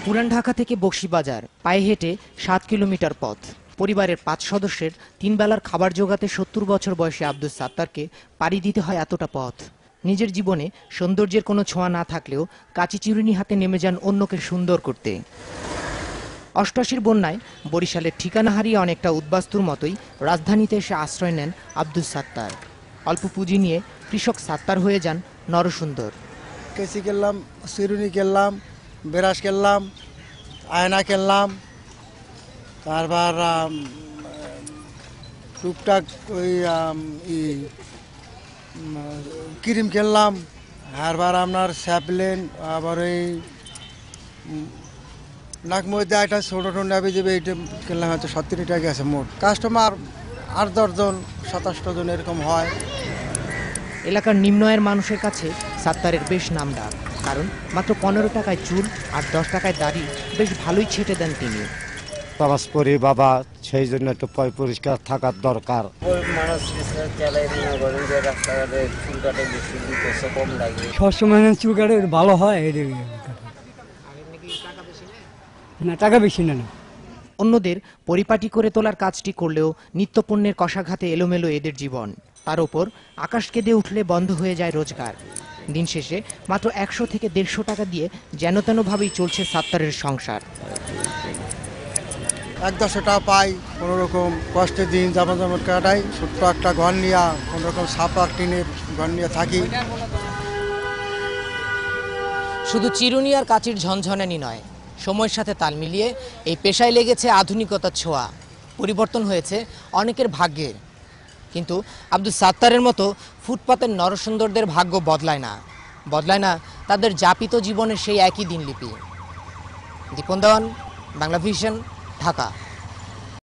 পুরান ঢাকা থেকে বকশীবাজার পায়ে হেঁটে ৭ কিলোমিটার পথ। পরিবারের ৫ সদস্যের ৩ বেলার খাবার জোগাতে ৭০ বছর বয়সী আব্দুস সাত্তারকে পাড়ি দিতে হয় এতটা পথ। নিজের জীবনে সৌন্দর্যের কোনো ছোঁয়া না থাকলেও কাঁচি চিরুনি হাতে নেমে যান অন্যকে সুন্দর করতে। ৮৮-র বন্যায় বরিশালের ঠিকানা হারিয়ে অনেকটা উদ্বাস্তুর মতোই রাজধানীতে এসে আশ্রয় নেন আব্দুস সাত্তার। অল্প পুঁজি নিয়ে কৃষক সাত্তার হয়ে যান নরসুন্দর। কেসি কিনলাম, চিরুনি কিনলাম, ব্রাশ কিনলাম, আয়না কিনলাম, তারপর টুকটাক ওই ক্রিম কিনলাম, আরবার আপনার স্যাপলেন, আবার ওই নাক মধ্যে একটা ছোটো টোন্ডা যাবে, এইটা কিনলাম হয়তো 70 টাকা আছে মোট। কাস্টমার ৮-১০ জন ২৭ জন এরকম হয়। এলাকার নিম্ন আয়ের মানুষের কাছে সাত্তারের বেশ নামডাক, কারণ মাত্র ১৫ টাকায় চুল আর ১০ টাকায় দাড়ি বেশ ভালোই ছেটে দেন তিনি। নামাজ পড়ি বাবা, সেই জন্য একটু পরিষ্কার থাকার দরকার। সবসময় চুল কাটে ভালো হয়, না টাকা বেশি না। অন্যদের পরিপাটি করে তোলার কাজটি করলেও নিত্যপণ্যের কষাঘাতে এলোমেলো এদের জীবন। তার উপর আকাশ কেঁদে উঠলে বন্ধ হয়ে যায় রোজগার। দিন শেষে মাত্র ১০০ থেকে ১৫০ টাকা দিয়ে যেন তেনভাবেই চলছে সাত্তারের সংসার। ১-১০ টাকা পাই, কোনোরকম কষ্টের দিন যেমন কাটাই। ছোট্ট একটা ঘর নিয়ে, কোনোরকম ছাপা টিনের ঘর নিয়ে থাকি। শুধু চিরুনি আর কাচির ঝনঝনানি নয়, সময়ের সাথে তাল মিলিয়ে এই পেশায় লেগেছে আধুনিকতার ছোঁয়া। পরিবর্তন হয়েছে অনেকের ভাগ্যের, কিন্তু আব্দুস সাত্তারের মতো ফুটপাতের নরসুন্দরদের ভাগ্য বদলায় না তাদের যাপিত জীবনের সেই একই দিনলিপি। দীপন দেওয়ান, বাংলা ভিশন, ঢাকা।